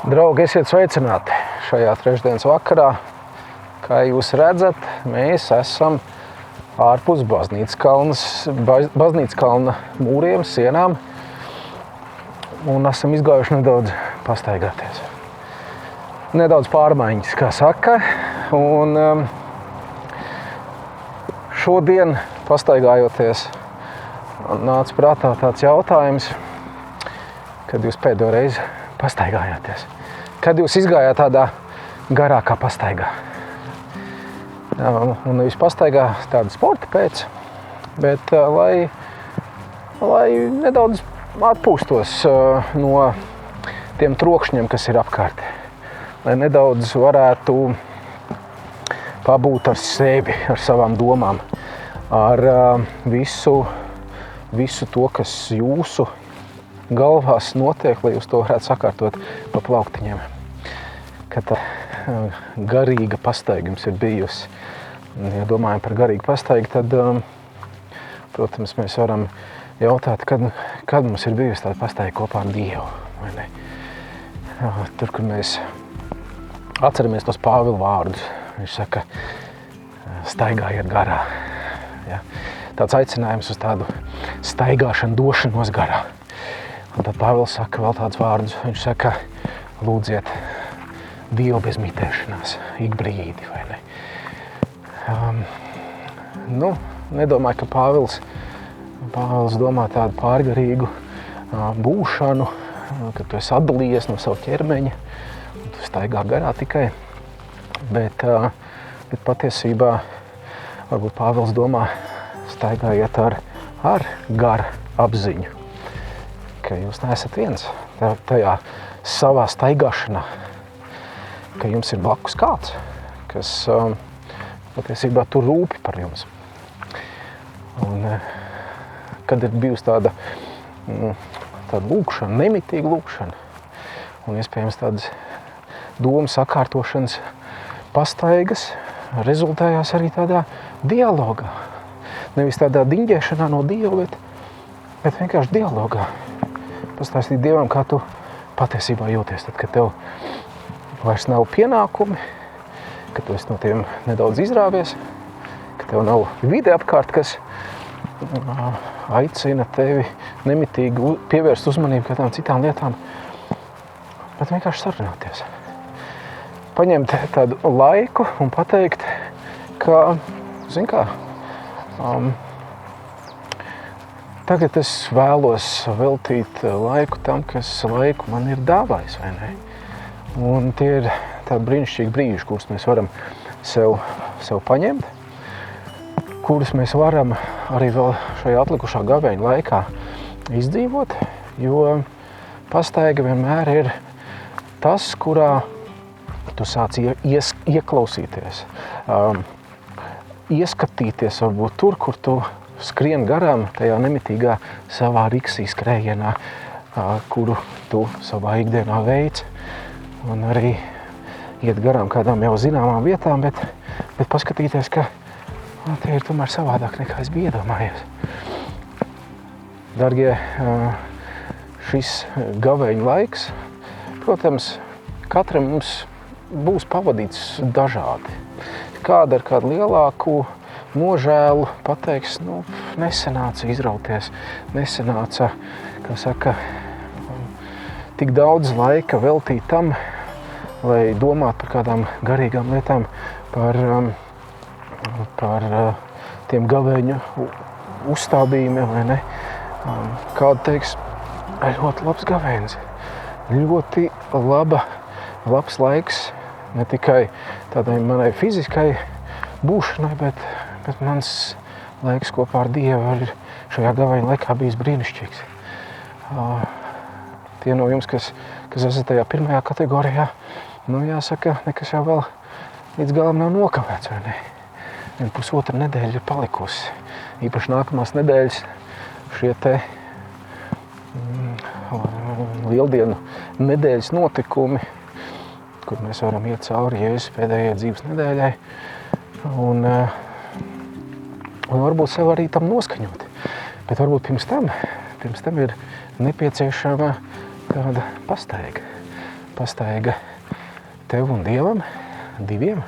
Draugi, esiet sveicināti šajā trešdienas vakarā. Kā jūs redzat, mēs esam ārpus Baznīcas kalna mūriem, sienām un esam izgājuši nedaudz pastaigāties. Nedaudz pārmaiņas, kā saka. Un šodien pastaigājoties nāca prātā tāds jautājums, kad jūs pēdējo reizi pastaigājāties. Kad jūs izgājāt tādā garākā pastaigā. Un nevis pastaigā tāda sporta pēc, bet lai nedaudz atpūstos no tiem trokšņiem, kas ir apkārt. Lai nedaudz varētu pabūt ar sevi, ar savām domām, ar visu to, kas jūsu galvās notiek, lai jūs to varētu sakārtot pa plauktiņiem. Kad garīga pastaiga jums ir bijusi. Ja domājam par garīgu pastaigu, tad, protams, mēs varam jautāt, kad mums ir bijusi tāda pastaiga kopā ar Dievu. Vai ne? Tur, kur mēs atceramies tos Pāvila vārdus. Viņš saka, staigājiet garā. Ja? Tāds aicinājums uz tādu staigāšanu, došanos garā. Un tad Pāvils saka vēl tādus vārdus. Viņš saka, lūdziet Dievu bez mitēšanās, ik brīdi, vai ne? Nedomāju, ka Pāvils domā tādu pārgarīgu būšanu, ka tu esi atdalījies no savu ķermeņa, un tu staigā garā tikai. Bet patiesībā varbūt Pāvils domā, staigājiet ar garu apziņu, ka jūs neesat viens tajā savā staigāšanā, ka jums ir blakus kāds, kas patiesībā tur rūpi par jums. Un kad ir bijusi tāda lūkšana, nemitīga lūkšana, un iespējams tādas domu sakārtošanas pastaigas rezultējās arī tādā dialogā. Nevis tādā diņģēšanā no Dieva, bet vienkārši dialogā. Pastāstīt Dievam, kā tu patiesībā jūties, tad, kad tev vairs nav pienākumi, ka tu esi no tiem nedaudz izrāvies, ka tev nav vide apkārt, kas aicina tevi nemitīgi pievērst uzmanību kādām citām lietām, bet vienkārši sarunāties. Paņemt tādu laiku un pateikt, ka, tagad es vēlos veltīt laiku tam, kas laiku man ir dāvājis, vai ne? Un tie ir tādi brīnišķīgi brīži, kurus mēs varam sev paņemt, kurus mēs varam arī vēl šajā atlikušā gavēņa laikā izdzīvot, jo pastaiga vienmēr ir tas, kurā tu sāc ieklausīties, ieskatīties varbūt tur, kur tu skrien garām tajā nemitīgā savā riksī skrējienā, kuru tu savā ikdienā veic, un arī iet garām kādām jau zināmām vietām, bet paskatīties, ka tie ir tomēr savādāk nekā es biju iedomājies. Dargie, šis gavēņa laiks, protams, katram mums būs pavadīts dažādi. Kāda ar kādu lielāku nožēlu pateiks, nesanāca izrauties, nesanāca, kā saka, tik daudz laika veltīt tam, lai domātu par kādām garīgām lietām, par tiem gavēņu uzstādījumiem, vai ne? Kāda teiks, ļoti labs gavēns, ļoti labs laiks, ne tikai tādai manai fiziskai būšanai, bet mans laiks kopā ar Dievu ir šajā gavēņa laikā bijis brīnišķīgs. Tie no jums, kas esat tajā pirmajā kategorijā, jāsaka, nekas jau vēl līdz galam nav nokavēts, vai ne? Pusotra nedēļa ir palikusi. Īpaši nākamās nedēļas šie te lieldienu nedēļas notikumi, kur mēs varam iet cauri Jēzus pēdējai dzīves nedēļai un varbūt sev arī tam noskaņot. Bet varbūt pirms tam ir nepieciešama tāda pastaiga. pastaiga tev un Dievam, diviem.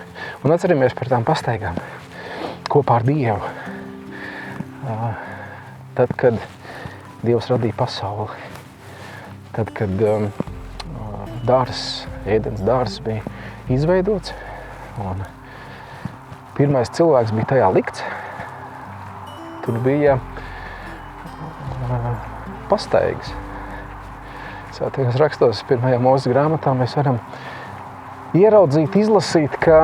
Un atceramies par tām pastaigām kopā ar Dievu. Tad, kad Dievs radīja pasauli, tad, kad ēdens dārzs bija izveidots, un pirmais cilvēks bija tajā likts, tur bija pastaigas. Svētajos rakstos, pirmajā Mūzes grāmatā mēs varam ieraudzīt, izlasīt, ka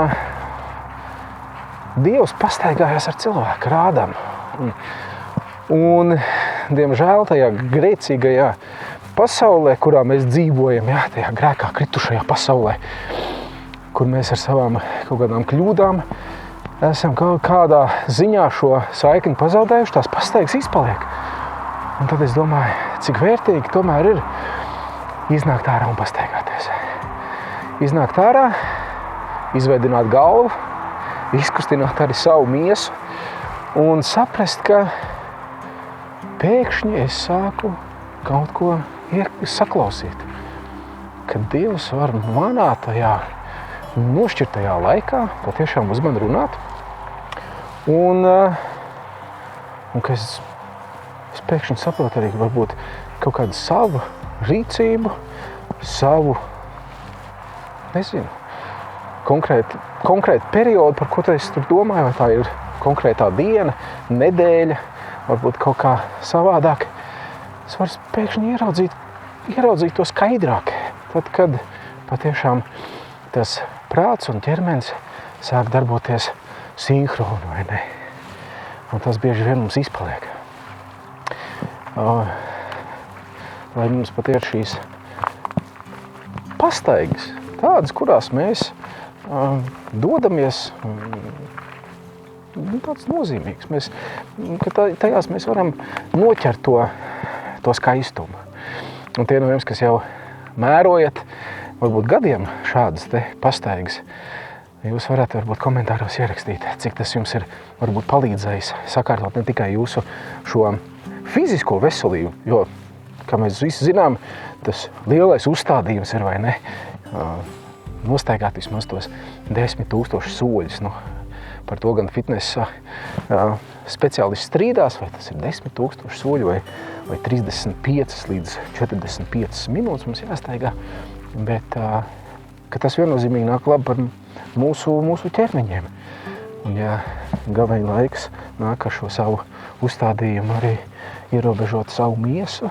Dievs pastaigājās ar cilvēku, ar Ādamu. Un, diemžēl, tajā grēcīgajā pasaulē, kurā mēs dzīvojam, tajā grēkā kritušajā pasaulē, kur mēs ar savām kaut kādām kļūdām esam kādā ziņā šo saikni pazaudējuši, tās pastaigas izpaliek. Un tad es domāju, cik vērtīgi tomēr ir iznākt ārā un pastaigāties. Iznākt ārā, izveidināt galvu, izkustināt arī savu miesu un saprast, ka pēkšņi es sāku kaut ko saklausīt. Kad Dievs var manā tajā nošķirtajā laikā patiešām uz mani runāt. Un ka es pēkšņi saprotu arī varbūt kaut kādu savu rīcību, savu, nezinu, konkrētu periodu, par ko es tur domāju, vai tā ir konkrētā diena, nedēļa, varbūt kaut kā savādāk. Es varu pēkšņi ieraudzīt to skaidrāk, tad, kad patiešām tas prāts un ķermenis sāk darboties sinhroni, vai ne? Un tas bieži vien mums izpaliek. Lai mums pat ir šīs pastaigas, tādas, kurās mēs dodamies, tāds nozīmīgs. Tajās mēs varam noķert to skaistumu. Un tie no jums, kas jau mērojat, varbūt gadiem šādas te pastaigas, jūs varat varbūt komentāros ierakstīt, cik tas jums ir varbūt palīdzējis sakārtot ne tikai jūsu šo fizisko veselību, jo, kā mēs visi zinām, tas lielais uzstādījums ir, vai ne, nostaigāt vismaz tos 10 000 soļus. Nu, par to gan fitnesa speciālisti strīdās, vai tas ir 10 000 soļu vai 35 līdz 45 minūtes mums jāstaigā, bet ka tas viennozīmīgi nāk labi par mūsu ķermeņiem. Un ja gaveņa laiks nāk ar šo savu uzstādījumu arī ierobežot savu miesu,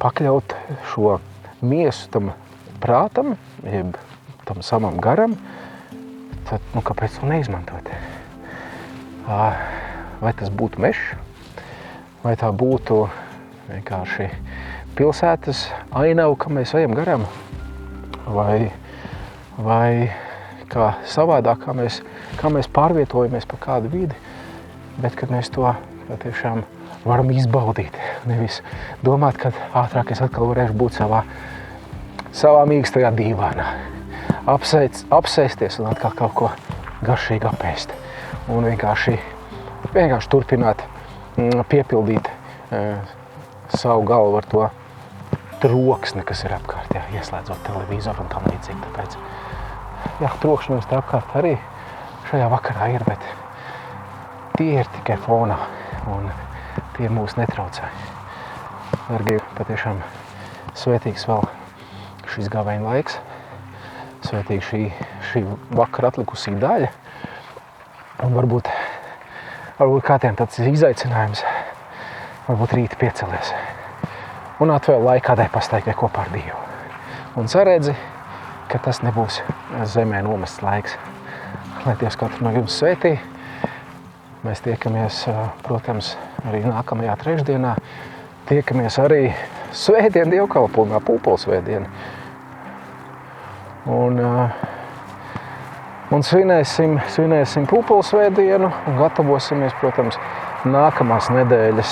pakļaut šo miesu tam prātam, jeb tam savam garam, tad, kāpēc to neizmantot? Vai tas būtu mežs, vai tā būtu vienkārši pilsētas ainava, ka mēs ejam garām, vai kā savādāk, kā mēs pārvietojamies pa kādu vidi, bet kad mēs to patiešām varam izbaudīt, nevis domāt, ka ātrāk es atkal varēšu būt savā mīkstajā dīvānā, apsēsties un atkal kaut ko garšīgi apēst un vienkārši turpināt piepildīt savu galvu ar to troksni, kas ir apkārt, ieslēdzot televizoru un tam līdzīgi. Tāpēc, trokšņi mums te apkārt arī šajā vakarā ir, bet tie ir tikai fonā un tie mūs netraucē. Dargie, patiešām svētīgs vēl šis gaveņa laiks, svētīgi šī vakara atlikusī daļa, un varbūt kādiem tāds izaicinājums, varbūt rīt piecelies un atvēl laiku kādai pastaigai kopā ar Dievu. Un saredzi, ka tas nebūs zemē nomests laiks. Lai Dievs katru no jums svētī. Mēs tiekamies, protams, arī nākamajā trešdienā. Tiekamies arī svētdien dievkalpojumā, pūpolsvētdien. Un svinēsim pūpolsvētdienu un gatavosimies, protams, nākamās nedēļas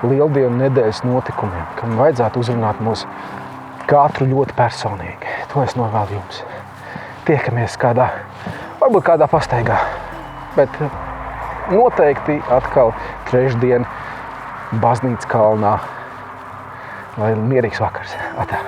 lieldienu nedēļas notikumiem, kam vajadzētu uzrunāt mūs katru ļoti personīgi. To es novēlu jums. Tiekamies varbūt kādā pastaigā, bet noteikti atkal trešdien Baznīcas kalnā. Lai mierīgs vakars. Atā.